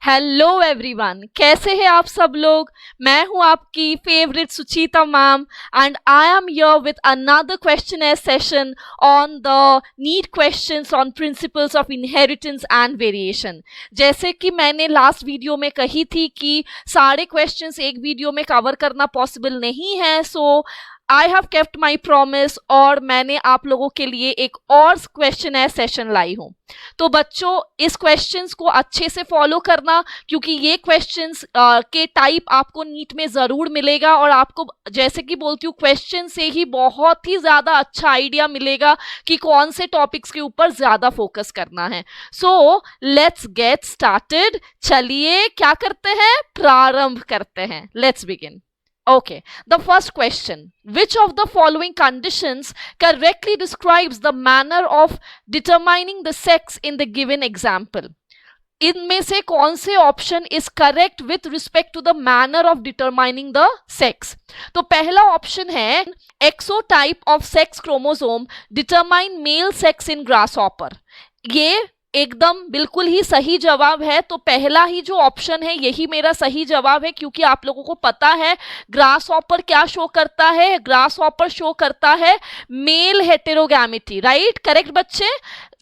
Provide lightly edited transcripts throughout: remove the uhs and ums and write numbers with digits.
Hello everyone, कैसे हैं आप सब लोग। मैं हूं आपकी favourite Suchita ma'am and I am here with another question session on the NEET questions on principles of inheritance and variation. जैसे कि मैंने लास्ट वीडियो में कही थी कि सारे क्वेश्चंस एक वीडियो में कवर करना पॉसिबल नहीं है, so I have kept my promise और मैंने आप लोगों के लिए एक और क्वेश्चन सेशन लाई हूँ। तो बच्चों, इस क्वेश्चंस को अच्छे से फॉलो करना, क्योंकि ये क्वेश्चंस के टाइप आपको नीट में ज़रूर मिलेगा और आपको, जैसे कि बोलती हूँ, क्वेश्चन से ही बहुत ही ज़्यादा अच्छा आइडिया मिलेगा कि कौन से टॉपिक्स के ऊपर ज़्यादा फोकस करना है। So let's get started. चलिए क्या करते हैं, प्रारंभ करते हैं। Let's begin. Okay, the first question. Which of the following conditions correctly describes the manner of determining the sex in the given example? इनमें से कौन से option is correct with respect to the manner of determining the sex? तो पहला option है XO type of sex chromosome determine male sex in grasshopper. ये एकदम बिल्कुल ही सही जवाब है। तो पहला ही जो ऑप्शन है यही मेरा सही जवाब है, क्योंकि आप लोगों को पता है ग्रासहॉपर क्या शो करता है। ग्रासहॉपर शो करता है मेल हेटेरोगैमिटी, राइट? करेक्ट बच्चे?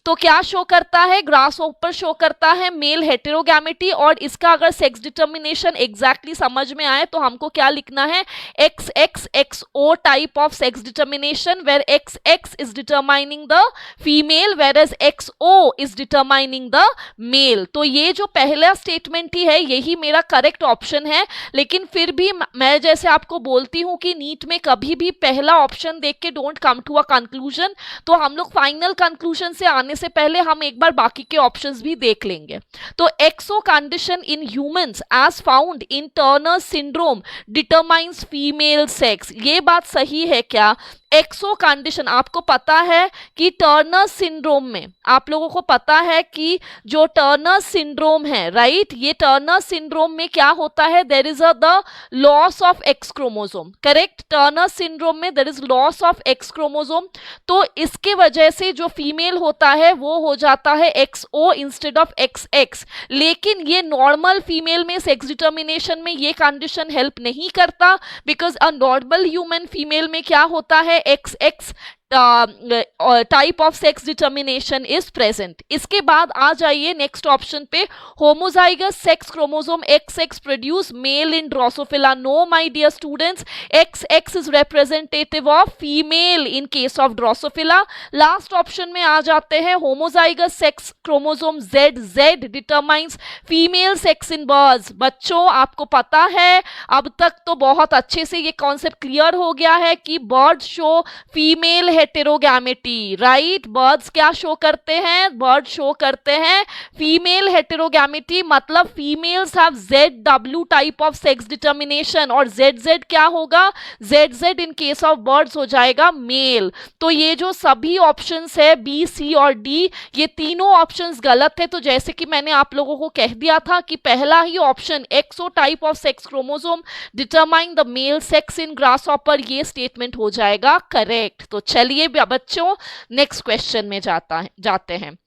तो क्या शो करता है? ग्रासहॉपर शो करता है मेल हेटेरोगैमिटी। और इसका अगर सेक्स डिटर्मिनेशन एग्जैक्टली समझ में आए तो हमको क्या लिखना है? X X X O type of sex determination, where X X is determining the female whereas X O is determining the male. तो ये जो पहला स्टेटमेंट ही है यही मेरा करेक्ट ऑप्शन है। लेकिन फिर भी मैं जैसे आपको बोलती हूँ कि नीट में कभी भी पहला ऑप्शन देख के don't come to a conclusion. तो हम लोग फाइनल कंक्लूजन से आने से पहले हम एक बार बाकी के ऑप्शंस भी देख लेंगे। तो XO condition in humans as found in Turner syndrome determines female sex. ये बात सही है क्या? एक्सो कंडीशन, आपको पता है कि टर्नर सिंड्रोम में, आप लोगों को पता है कि जो टर्नर सिंड्रोम है, राइट, ये टर्नर सिंड्रोम में क्या होता है? There is the loss of X chromosome, correct? Turner syndrome में there is loss of X chromosome. तो इसके वजह से जो फीमेल होता है वो हो जाता है X O instead of X X. लेकिन ये नॉर्मल फीमेल में सेक्स डिटर्मिनेशन में ये कंडीशन हेल्प नहीं करता, because a normal human female में क्या होता है? X X type of sex determination is present. इसके बाद आ जाइए नेक्स्ट ऑप्शन पे, homozygous sex chromosome X X produce male in Drosophila. No my dear students, X X is representative of female in case of Drosophila. Last option में आ जाते हैं, homozygous sex chromosome Z Z determines female sex in birds. बच्चों, आपको पता है अब तक तो बहुत अच्छे से ये कॉन्सेप्ट क्लियर हो गया है कि bird show female heterogamety, right? Birds क्या शो करते हैं? बर्ड शो करते हैं फीमेल हेटेरोगैमिटी, मतलब females have ZW type of sex determination. और ZZ क्या होगा? ZZ in case of birds हो जाएगा मेल। तो ये जो सभी ऑप्शंस है बी, सी और डी, ये तीनों ऑप्शंस गलत है। तो जैसे कि मैंने आप लोगों को कह दिया था कि पहला ही option XO type of sex chromosome determine the male sex in grasshopper, ये स्टेटमेंट हो जाएगा करेक्ट। तो चलिए बच्चों नेक्स्ट क्वेश्चन में जाते हैं।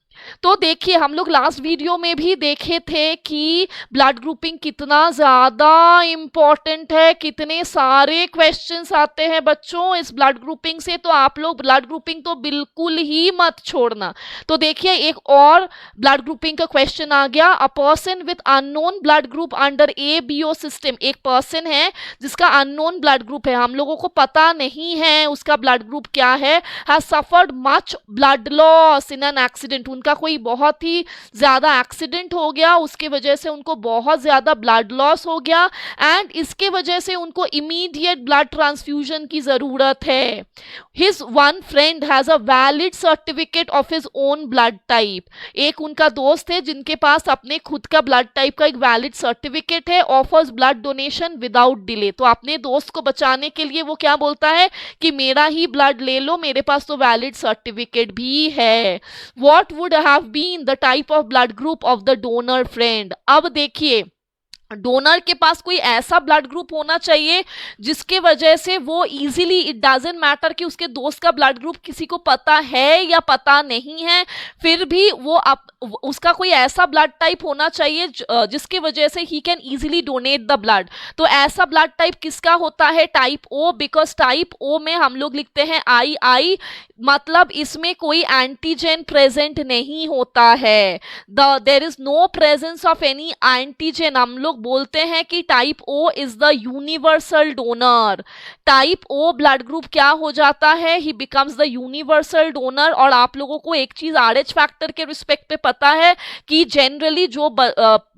तो देखिए, हम लोग लास्ट वीडियो में भी देखे थे कि ब्लड ग्रुपिंग कितना ज़्यादा इम्पॉर्टेंट है, कितने सारे क्वेश्चंस आते हैं बच्चों इस ब्लड ग्रुपिंग से। तो आप लोग ब्लड ग्रुपिंग तो बिल्कुल ही मत छोड़ना। तो देखिए, एक और ब्लड ग्रुपिंग का क्वेश्चन आ गया। A person with unknown blood group under ABO system, एक पर्सन है जिसका अननोन ब्लड ग्रुप है, हम लोगों को पता नहीं है उसका ब्लड ग्रुप क्या है, has suffered much blood loss in an accident. उनका कोई बहुत ही ज्यादा एक्सीडेंट हो गया, उसके वजह से उनको बहुत ज्यादा ब्लड लॉस हो गया एंड इसके वजह से उनको इमीडिएट ब्लड ट्रांसफ्यूजन की जरूरत है। His one friend has a valid certificate of his own blood type. एक उनका दोस्त है जिनके पास अपने खुद का ब्लड टाइप का एक वैलिड सर्टिफिकेट है। Offers blood donation without delay. तो अपने दोस्त को बचाने के लिए वो क्या बोलता है कि मेरा ही ब्लड ले लो, मेरे पास तो वैलिड सर्टिफिकेट भी है। What would have been the type of blood group of the donor friend? अब देखिए, डोनर के पास कोई ऐसा ब्लड ग्रुप होना चाहिए जिसके वजह से वो इजीली, इट डजंट मैटर कि उसके दोस्त का ब्लड ग्रुप किसी को पता है या पता नहीं है, फिर भी वो उसका कोई ऐसा ब्लड टाइप होना चाहिए जिसके वजह से he can easily donate the blood. तो ऐसा ब्लड टाइप किसका होता है? टाइप ओ, बिकॉज टाइप ओ में हम लोग लिखते हैं आई, मतलब इसमें कोई एंटीजन प्रेजेंट नहीं होता है। There is no presence of any antigen. हम लोग बोलते हैं कि type O is the universal donor. Type O blood group क्या हो जाता है? He becomes the universal donor. और आप लोगों को एक चीज RH फैक्टर के रिस्पेक्ट पे पता है कि जनरली जो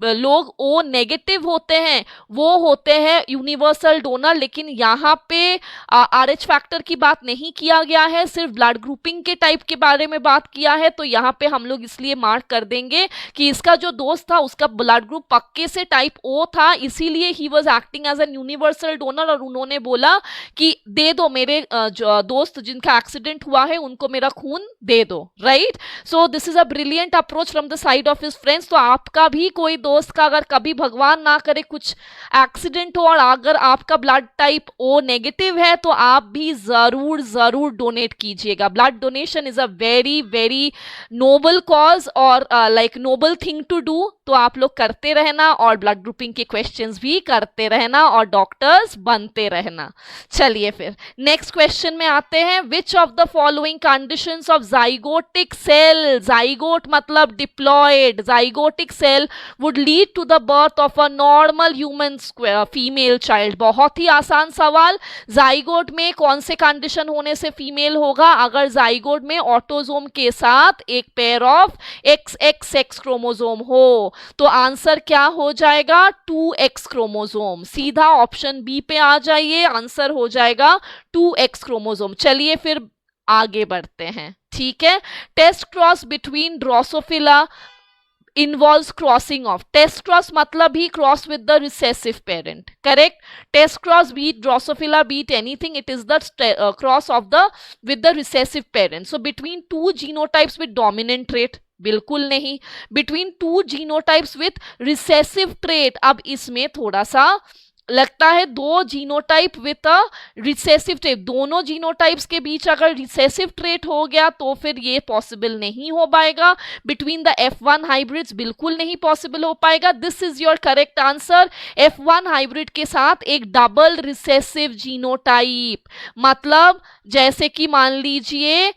लोग ओ नेगेटिव होते हैं वो होते हैं यूनिवर्सल डोनर, लेकिन यहाँ पे RH फैक्टर की बात नहीं किया गया है, सिर्फ ब्लड ग्रुपिंग के टाइप के बारे में बात किया है। तो यहाँ पे हम लोग इसलिए मार्क कर देंगे कि इसका जो दोस्त था उसका ब्लड ग्रुप पक्के से टाइप ओ था, इसीलिए he was acting as an universal donor. और उन्होंने बोला कि दे दो, मेरे दोस्त जिनका एक्सीडेंट हुआ है उनको मेरा खून दे दो, right. So this is a brilliant approach from the side of his friends. तो आपका भी कोई दोस्त का अगर कभी भगवान ना करे कुछ एक्सीडेंट हो और अगर आपका ब्लड टाइप ओ नेगेटिव है तो आप भी जरूर जरूर डोनेट कीजिएगा। Blood donation is a very very noble cause और like noble thing to do. तो आप लोग करते रहना और ब्लड ग्रुपिंग के क्वेश्चंस भी करते रहना और डॉक्टर्स बनते रहना। चलिए फिर नेक्स्ट क्वेश्चन में आते हैं। Which of the following conditions of zygotic cell, zygote मतलब diploid, zygotic cell would lead to the birth of a normal human female child. बहुत ही आसान सवाल। जाइगोट में कौन से कंडीशन होने से फीमेल होगा? अगर जाइगोट में ऑटोजोम के साथ एक pair of XX sex chromosome हो। तो आंसर क्या हो जाएगा? 2X chromosome. सीधा ऑप्शन बी पे आ जाइए, आंसर हो जाएगा 2X क्रोमोजोम। चलिए फिर आगे बढ़ते हैं, ठीक है। Test cross between Drosophila involves crossing of, test cross मतलब ही cross with the recessive parent, correct? Test cross be it Drosophila be it anything, it is the cross of the with the recessive parent. So between two genotypes with dominant trait, बिल्कुल नहीं। between two genotypes with recessive trait, अब इसमें थोड़ा सा लगता है दो genotype with a recessive trait, दोनों जीनोटाइप्स के बीच अगर रिसेसिव ट्रेट हो गया तो फिर ये पॉसिबल नहीं हो पाएगा। बिटवीन द F1 हाइब्रिड्स बिल्कुल नहीं पॉसिबल हो पाएगा। This is your correct answer. F1 hybrid के साथ एक डबल रिसेसिव जीनोटाइप, मतलब जैसे कि मान लीजिए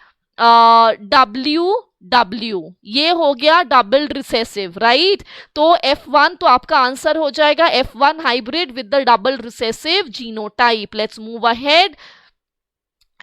W ये हो गया डबल रिसेसिव, राइट। तो F1 तो आपका आंसर हो जाएगा F1 hybrid with the double recessive genotype. Let's move ahead.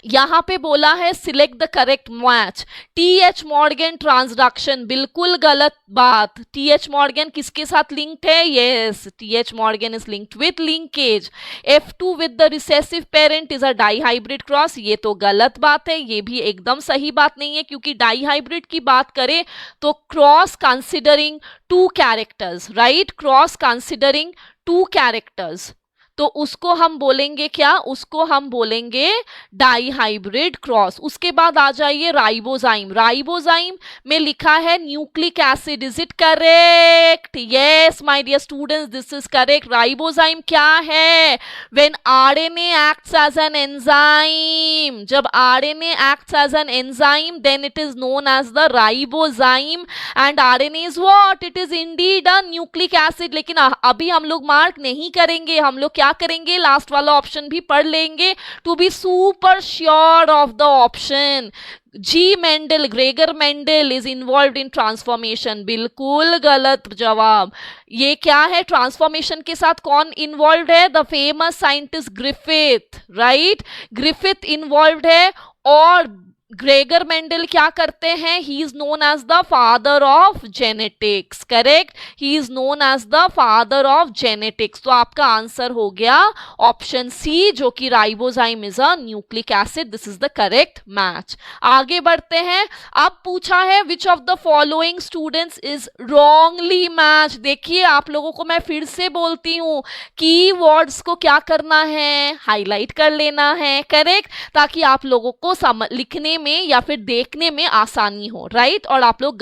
यहां पे बोला है select the correct match. TH Morgan transduction, बिल्कुल गलत बात। TH मॉर्गन किसके साथ लिंक्ड है? Yes, TH Morgan is linked with linkage. F2 with the recessive parent is a dihybrid cross, ये तो गलत बात है, ये भी एकदम सही बात नहीं है, क्योंकि डाईहाइब्रिड की बात करें तो cross considering two characters, right, cross considering two characters, तो उसको हम बोलेंगे क्या? उसको हम बोलेंगे डाईहाइब्रिड क्रॉस। उसके बाद आ जाइए राइबोजाइम। राइबोजाइम में लिखा है nucleic acid, is it correct? Yes my dear students, this is correct. Ribozyme क्या है? When RNA acts as an enzyme, जब RNA acts as an enzyme then it is known as the ribozyme and RNA is what? It is indeed a nucleic acid. लेकिन अभी हम लोग mark नहीं करेंगे, हम लोग क्या करेंगे, लास्ट वाला ऑप्शन भी पढ़ लेंगे to be super sure of the option. G Mendel, Gregor Mendel is involve in transformation, बिल्कुल गलत जवाब। ये क्या है? ट्रांसफॉर्मेशन के साथ कौन इन्वॉल्व है? The famous scientist Griffith, right, Griffith involve है। और ग्रेगर मेंडल क्या करते हैं? He is known as the father of genetics, correct, he is known as the father of genetics. तो आपका आंसर हो गया ऑप्शन सी, जो कि ribozyme is a nucleic acid. This is the correct match. आगे बढ़ते हैं। अब पूछा है which of the following students is wrongly match. देखिए आप लोगों को मैं फिर से बोलती हूं, कीवर्ड्स को क्या करना है? हाईलाइट कर लेना है, करेक्ट, ताकि आप लोगों को लिखने में या फिर देखने में आसानी हो, राइट, और आप लोग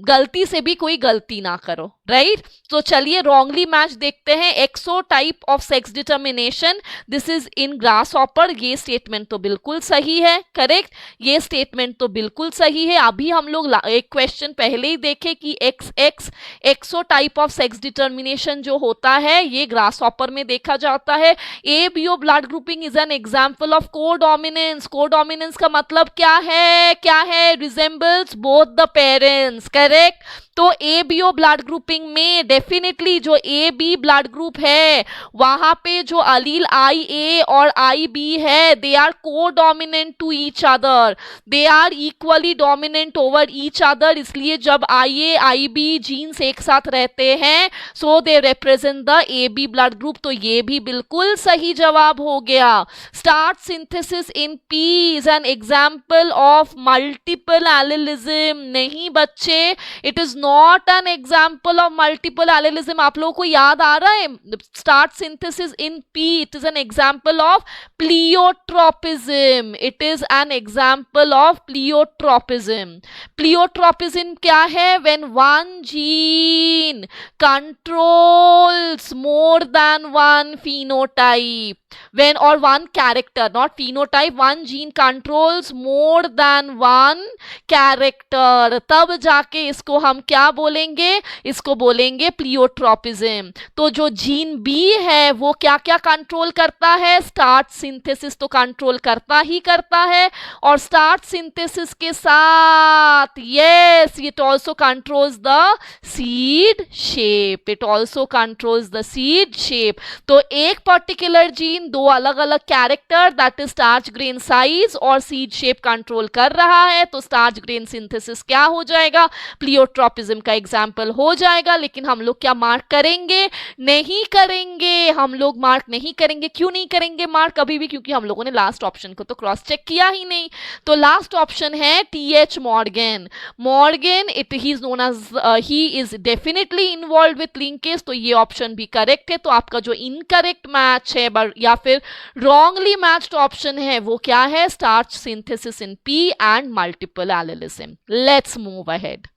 गलती से भी कोई गलती ना करो, राइट। तो चलिए रॉन्गली मैच देखते हैं। XO type of sex determination, this is in grasshopper. ये स्टेटमेंट तो बिल्कुल सही है, करेक्ट, ये स्टेटमेंट तो बिल्कुल सही है। अभी हम लोग एक क्वेश्चन पहले ही देखे कि एक्सो टाइप ऑफ सेक्स डिटर्मिनेशन जो होता है ये ग्रासहॉपर में देखा जाता है। ABO blood grouping is an example of codominance. Codominance का मतलब क्या है? Resembles both the parents, correct. तो ABO ब्लड ग्रुपिंग में डेफिनेटली जो AB ब्लड ग्रुप है वहां पे जो अलील IA और IB है they are codominant to each other, they are equally dominant over each other. इसलिए जब IA IB जीन्स एक साथ रहते हैं so they represent the AB blood group. तो ये भी बिल्कुल सही जवाब हो गया। Starch synthesis in P is an example of multiple allelism. नहीं बच्चे, it is not an example of multiple allelism. आप लोगों को याद आ रहा है? Starch synthesis in P, it is an example of pleiotropism. It is an example of pleiotropism. Pleiotropism क्या है? When one gene controls more than one phenotype, when or one character, not phenotype, one gene controls more than one character, तब जाके इसको हम क्या बोलेंगे? इसको बोलेंगे प्लियोट्रोपिज्म। तो जो जीन B है वो क्या क्या कंट्रोल करता है? स्टार्च सिंथेसिस तो कंट्रोल करता ही करता है, और स्टार्च सिंथेसिस के साथ yes it also controls the seed shape, it also controls the seed shape. तो एक पर्टिकुलर जीन दो अलग अलग character that is starch grain size और सीड शेप कंट्रोल कर रहा है, तो स्टार्च ग्रेन सिंथेसिस क्या हो जाएगा? प्लियोट्रोपिज्म का एग्जाम्पल हो जाएगा। लेकिन हम लोग क्या मार्क करेंगे? नहीं करेंगे, हम लोग मार्क नहीं करेंगे। क्यों नहीं करेंगे मार्क अभी भी? क्योंकि हम लोगों ने लास्ट ऑप्शन को तो क्रॉस चेक किया ही नहीं। तो लास्ट ऑप्शन है TH Morgan. Morgan it he is known as he is definitely involve with linkage, तो ये ऑप्शन भी करेक्ट है। तो आपका जो इनकरेक्ट मैच है या फिर रॉन्गली मैच्ड ऑप्शन है वो क्या है? Starch synthesis in P and multiple allelism. Let's move ahead.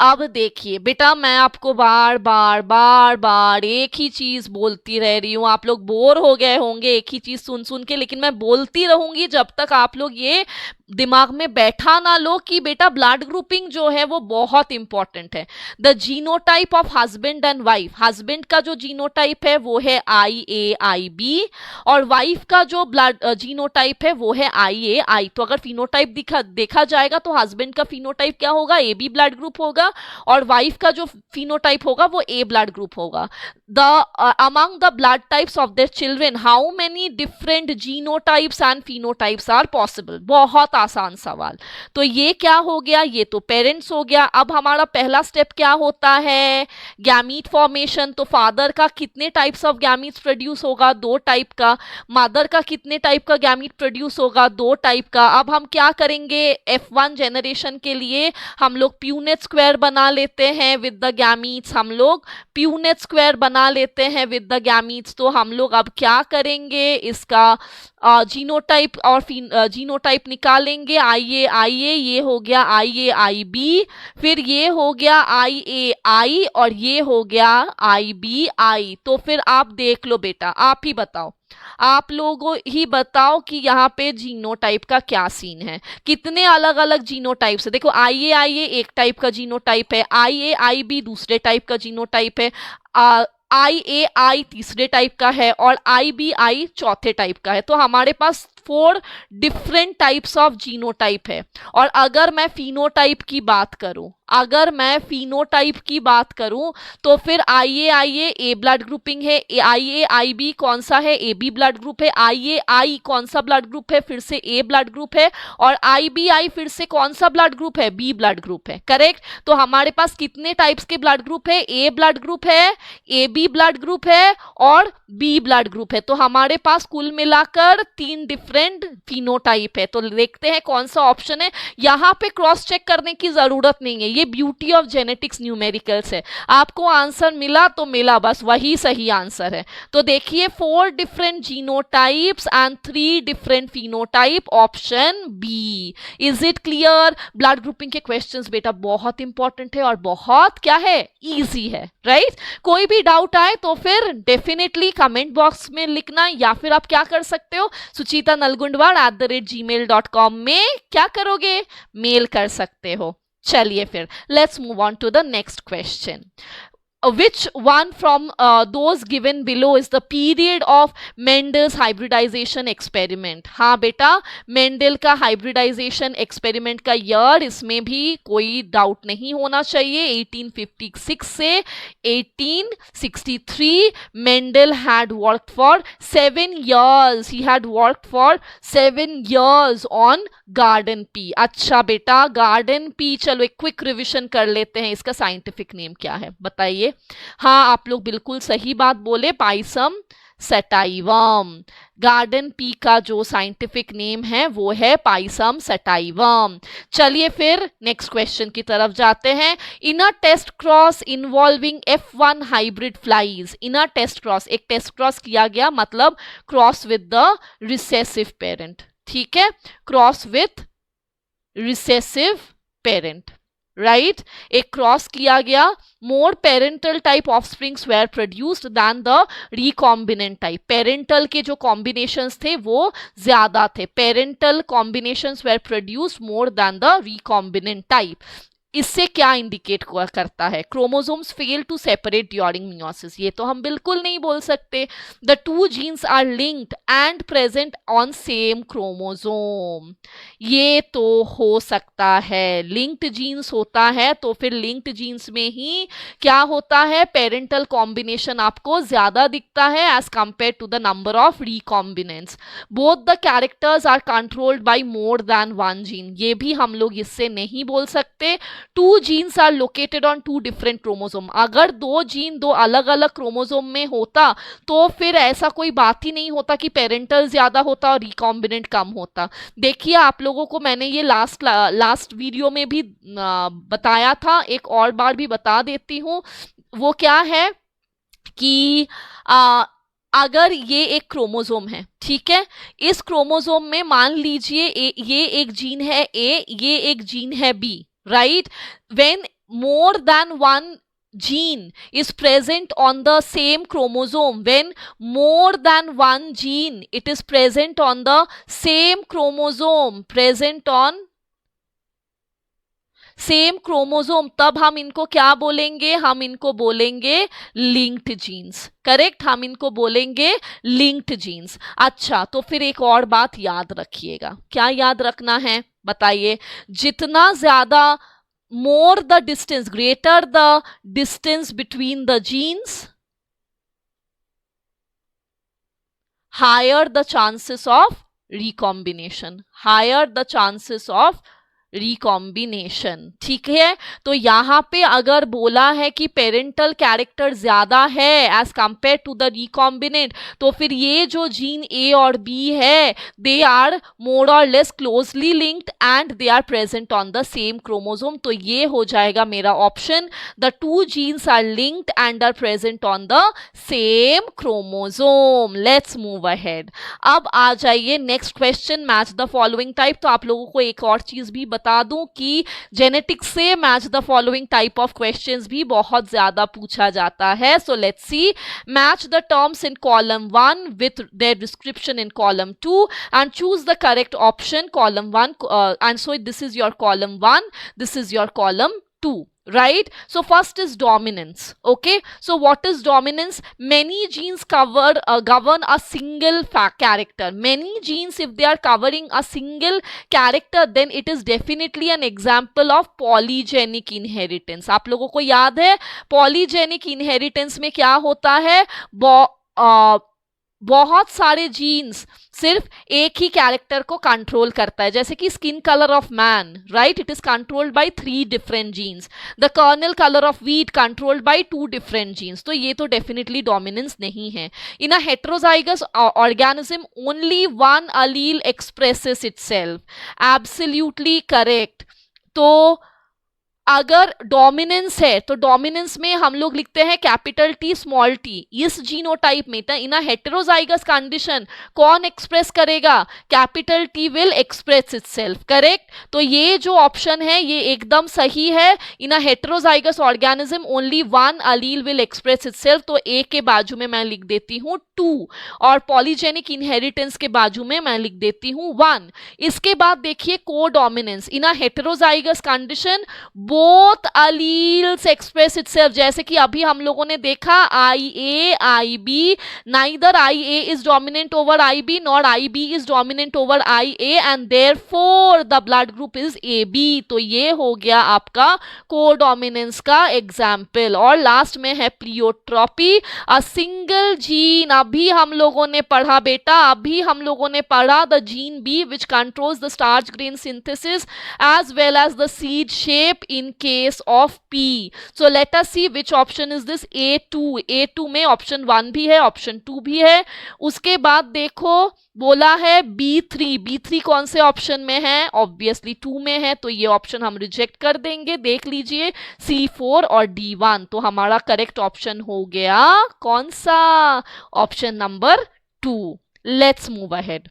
अब देखिए बेटा, मैं आपको बार बार एक ही चीज बोलती रह रही हूँ। आप लोग बोर हो गए होंगे एक ही चीज सुन सुन के, लेकिन मैं बोलती रहूंगी जब तक आप लोग ये दिमाग में बैठा ना लो कि बेटा ब्लड ग्रुपिंग जो है वो बहुत इंपॉर्टेंट है। The genotype of husband and wife, husband का जो जीनोटाइप है वो है IAIB, और वाइफ का जो ब्लड जीनोटाइप है वो है IAI। तो अगर फिनोटाइप देखा जाएगा तो हस्बैंड का फिनोटाइप क्या होगा? AB ब्लड ग्रुप होगा, और वाइफ का जो फिनोटाइप होगा वो A ब्लड ग्रुप होगा। Among the blood types of their children how many different genotypes and phenotypes are possible? बहुत आसान सवाल। तो ये क्या हो गया? ये तो पेरेंट्स हो गया। अब हमारा पहला स्टेप क्या होता है? Gamete formation. तो फादर का कितने टाइप्स ऑफ गैमीट्स प्रोड्यूस होगा? 2 टाइप का। मदर का कितने टाइप का गैमीट प्रोड्यूस होगा? 2 टाइप का। अब हम क्या करेंगे? F1 जनरेशन के लिए हम लोग प्यूनेट स्क्वायर बना लेते हैं विद द गैमीट्स। हम लोग प्यूनेट स्क्वायर बना लेते हैं विद द गैमीट्स। तो हम लोग अब क्या करेंगे? इसका जीनोटाइप और जीनोटाइप निकालेंगे। IA ये हो गया IAIB, फिर ये हो गया IAI, और ये हो गया IBI। तो फिर आप देख लो बेटा, आप ही बताओ, आप लोगों ही बताओ कि यहाँ पे जीनोटाइप का क्या सीन है? कितने अलग अलग जीनोटाइप्स है? देखो IAIA एक टाइप का जीनोटाइप है, IAIB दूसरे टाइप का जीनोटाइप है, IAI तीसरे टाइप का है, और IBI चौथे टाइप का है। तो हमारे पास 4 डिफरेंट टाइप्स ऑफ जीनोटाइप है। और अगर मैं फिनोटाइप की बात करूं, तो फिर IAIA A ब्लड ग्रुपिंग है, IAIB कौन सा है? AB ब्लड ग्रुप है, IAI कौन सा ब्लड ग्रुप है? फिर से A ब्लड ग्रुप है, और IBI फिर से कौन सा ब्लड ग्रुप है? B ब्लड ग्रुप है, करेक्ट। तो हमारे पास कितने टाइप्स के ब्लड ग्रुप है? A ब्लड ग्रुप है, AB ब्लड ग्रुप है, और B ब्लड ग्रुप है। तो हमारे पास कुल मिलाकर 3 डिफरेंट फिनोटाइप है। तो देखते हैं कौन सा ऑप्शन है। यहाँ पे क्रॉस चेक करने की जरूरत नहीं है, ये ब्यूटी ऑफ जेनेटिक्स न्यूमेरिकल्स है, आपको आंसर मिला तो मिला, बस वही सही आंसर है। तो देखिए 4 different genotypes and 3 different phenotype, option B. Is it clear? Blood grouping के क्वेश्चंस बेटा बहुत इंपॉर्टेंट है और बहुत क्या है, इजी है, राइट? कोई भी डाउट आए तो फिर डेफिनेटली कमेंट बॉक्स में लिखना, या फिर आप क्या कर सकते हो, suchita.nalgundwad@gmail.com में क्या करोगे, मेल कर सकते हो। चलिए फिर let's move on to the next question. Which one from those given below is the period of Mendel's hybridization experiment? हाँ बेटा, मेंडल का हाइब्रिडाइजेशन एक्सपेरिमेंट का ईयर इसमें भी कोई डाउट नहीं होना चाहिए, 1856 से 1863। Mendel had worked for 7 years. He had worked for 7 years on garden pea. अच्छा बेटा, गार्डन पी, चलो एक क्विक रिविजन कर लेते हैं, इसका साइंटिफिक नेम क्या है बताइए। हाँ आप लोग बिल्कुल सही बात बोले, पाइसम सटाइवम। गार्डन पी का जो साइंटिफिक नेम है वो है पाइसम सटाइवम। चलिए फिर नेक्स्ट क्वेश्चन की तरफ जाते हैं। In a test cross involving F1 hybrid flies, in a test cross, एक टेस्ट क्रॉस किया गया, मतलब cross with the recessive parent, ठीक है, cross with recessive parent, right? एक क्रॉस किया गया, more parental type offsprings were produced than the recombinant type. Parental के जो कॉम्बिनेशंस थे वो ज्यादा थे, parental combinations were produced more than the recombinant type. इससे क्या इंडिकेट करता है, chromosomes fail to separate during meiosis, ये तो हम बिल्कुल नहीं बोल सकते। The 2 genes are linked and present on same chromosome, ये तो हो सकता है, लिंक्ड जीन्स होता है तो फिर लिंक्ड जीन्स में ही क्या होता है, पेरेंटल कॉम्बिनेशन आपको ज्यादा दिखता है as compare to the number of recombinants. Both the characters are controlled by more than 1 gene, ये भी हम लोग इससे नहीं बोल सकते। 2 genes are located on 2 different chromosome, अगर 2 जीन 2 अलग अलग क्रोमोसोम में होता तो फिर ऐसा कोई बात ही नहीं होता कि पेरेंटल ज्यादा होता और रिकॉम्बिनेंट कम होता। देखिए आप लोगों को मैंने ये लास्ट वीडियो में भी बताया था, एक और बार भी बता देती हूँ, वो क्या है कि अगर ये एक क्रोमोसोम है, ठीक है, इस क्रोमोसोम में मान लीजिए ये एक जीन है ए, ये एक जीन है B, right? When more than 1 gene is present on the same chromosome, when more than 1 gene it is present on the same chromosome, present on same chromosome, तब हम इनको क्या बोलेंगे, हम इनको बोलेंगे लिंक्ड जीन्स, करेक्ट, हम इनको बोलेंगे लिंक्ड जीन्स। अच्छा तो फिर एक और बात याद रखिएगा, क्या याद रखना है बताइए, जितना ज्यादा more the distance, greater the distance between the genes, higher the chances of recombination, higher the chances of recombination, ठीक है। तो यहाँ पे अगर बोला है कि पेरेंटल कैरेक्टर ज्यादा है as compare to the recombinant, तो फिर ये जो जीन ए और बी है दे आर मोर और less closely linked and they are present on the same chromosome, तो ये हो जाएगा मेरा option, the 2 genes are linked and are present on the same chromosome. Let's move ahead. अब आ जाइए next question, match the following type. तो आप लोगों को एक और चीज भी बता दूं कि जेनेटिक्स से match the following type of questions भी बहुत ज्यादा पूछा जाता है। So let's see, match the terms in column 1 with their description in column 2 and choose the correct option column 1, and so this is your column 1, this is your column 2, right? So first is dominance. Okay, so what is dominance? Many genes govern a single character. Many genes, if they are covering a single character, then it is definitely an example of polygenic inheritance. आप लोगों को याद है polygenic inheritance में क्या होता है, बहुत सारे जीन्स सिर्फ एक ही कैरेक्टर को कंट्रोल करता है, जैसे कि skin colour of man, right, it is controlled by 3 different genes, the kernel colour of wheat controlled by 2 different genes, तो ये तो डेफिनेटली डोमिनेंस नहीं है। In a heterozygous organism only 1 allele expresses itself, absolutely correct. तो अगर dominance है तो dominance में हम लोग लिखते हैं कैपिटल टी स्मॉल टी। इस जीनोटाइप में इन अ हेटेरोजाइगस कंडीशन कौन एक्सप्रेस करेगा? Capital T will express itself, correct. तो ये जो ऑप्शन है ये एकदम सही है। In a heterozygous organism only one allele will express itself, तो ए के बाजू में मैं लिख देती हूँ 2 और पॉलीजेनिक इनहेरिटेंस के बाजू में मैं लिख देती हूँ 1। इसके बाद देखिए codominance. In a heterozygous condition both alleles express itself, जैसे कि अभी हम लोगों ने देखा IA IB, neither IA is dominant over IB nor IB is dominant over IA and therefore the blood group is AB। तो ये हो गया आपका कोडोमिनेंस का एग्जाम्पल। और लास्ट में है प्लियोट्रॉपी, अ सिंगल जीन। अभी हम लोगों ने पढ़ा बेटा, अभी हम लोगों ने पढ़ा the gene B which controls the starch grain synthesis as well as the seed shape in case of P. So let us see which option is this A2। A2 में ऑप्शन 1 भी है, ऑप्शन 2 भी है। उसके बाद देखो बोला है B3। B3 कौन से ऑप्शन में है? ऑब्वियसली 2 में है, तो ये ऑप्शन हम रिजेक्ट कर देंगे। देख लीजिए C4 और D1। तो हमारा करेक्ट ऑप्शन हो गया कौन सा? Option number 2। Let's move ahead.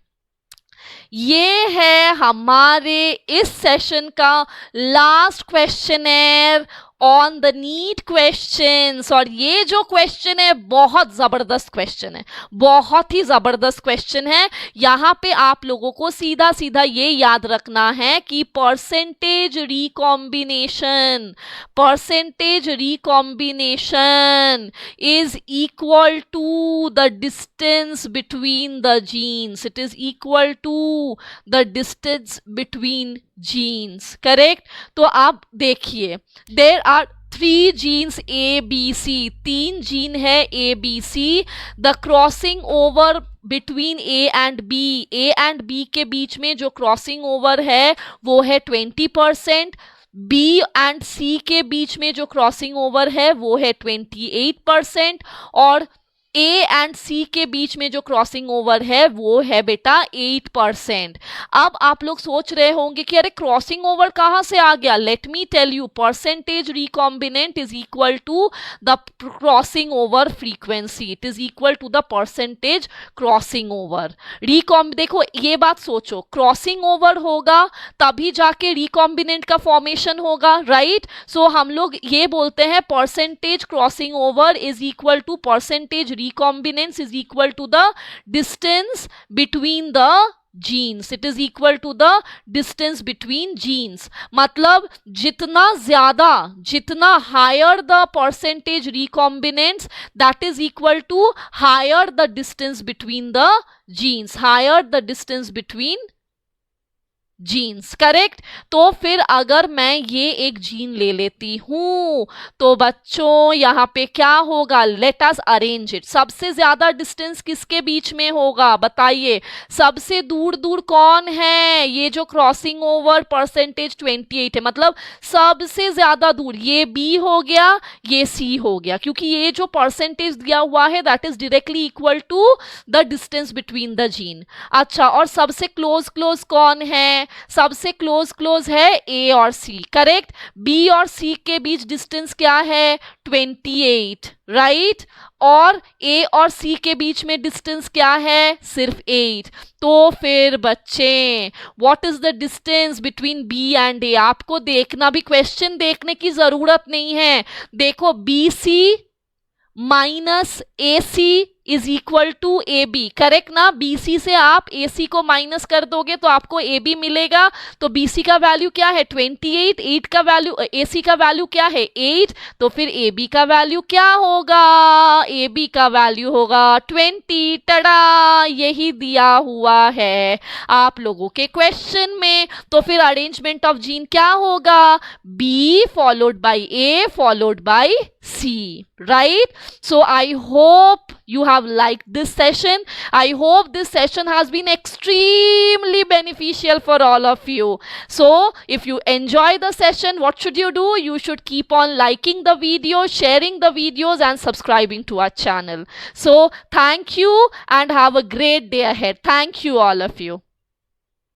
ये है हमारे इस सेशन का last questioner on the NEET questions. और ये जो क्वेश्चन है बहुत जबरदस्त क्वेश्चन है, बहुत ही जबरदस्त क्वेश्चन है। यहाँ पे आप लोगों को सीधा सीधा ये याद रखना है कि percentage recombination is equal to the distance between the genes. It is equal to the distance between genes, correct. तो आप देखिए there are 3 genes ABC, 3 gene है ABC। The crossing over between A and B के बीच में जो crossing over है वो है 20%। B एंड C के बीच में जो क्रॉसिंग ओवर है वो है 28%। और A एंड C के बीच में जो क्रॉसिंग ओवर है वो है बेटा 8%। अब आप लोग सोच रहे होंगे कि अरे क्रॉसिंग ओवर कहाँ से आ गया? Let me tell you, percentage recombinant is equal to the crossing over frequency. It is equal to the percentage crossing over. देखो ये बात सोचो, क्रॉसिंग ओवर होगा तभी जाके रिकॉम्बिनेंट का फॉर्मेशन होगा, राइट। सो हम लोग ये बोलते हैं percentage crossing over is equal to percentage recombinance is equal to the distance between the genes. It is equal to the distance between genes. मतलब जितना higher the percentage recombinance, that is equal to higher the distance between the genes. Higher the distance between genes, correct. तो फिर अगर मैं ये एक gene ले लेती हूं तो बच्चों यहाँ पे क्या होगा? Let us arrange it. सबसे ज्यादा डिस्टेंस किसके बीच में होगा बताइए? सबसे दूर दूर कौन है? ये जो क्रॉसिंग ओवर परसेंटेज 28 है, मतलब सबसे ज्यादा दूर ये B हो गया, ये C हो गया, क्योंकि ये जो परसेंटेज दिया हुआ है that is directly equal to the distance between the gene. अच्छा, और सबसे क्लोज कौन है? सबसे क्लोज है A और C, करेक्ट। B और C के बीच डिस्टेंस क्या है? 28, राइट। और A और C के बीच में डिस्टेंस क्या है? सिर्फ 8। तो फिर बच्चे what is the distance between B and A? आपको देखना भी, क्वेश्चन देखने की जरूरत नहीं है। देखो BC minus AC is equal to AB, correct ना। BC से आप AC को माइनस कर दोगे तो आपको AB मिलेगा। तो BC का वैल्यू क्या है? 28। 8 का वैल्यू, AC का वैल्यू क्या है? 8। तो फिर AB का वैल्यू क्या होगा? AB का वैल्यू होगा 20। टड़ा, यही दिया हुआ है आप लोगों के क्वेश्चन में। तो फिर अरेंजमेंट ऑफ जीन क्या होगा? B followed by A followed by C, right? So I hope you have liked this session. I hope this session has been extremely beneficial for all of you. So if you enjoy the session, what should you do? You should keep on liking the video, sharing the videos and subscribing to our channel. So thank you and have a great day ahead. Thank you all of you.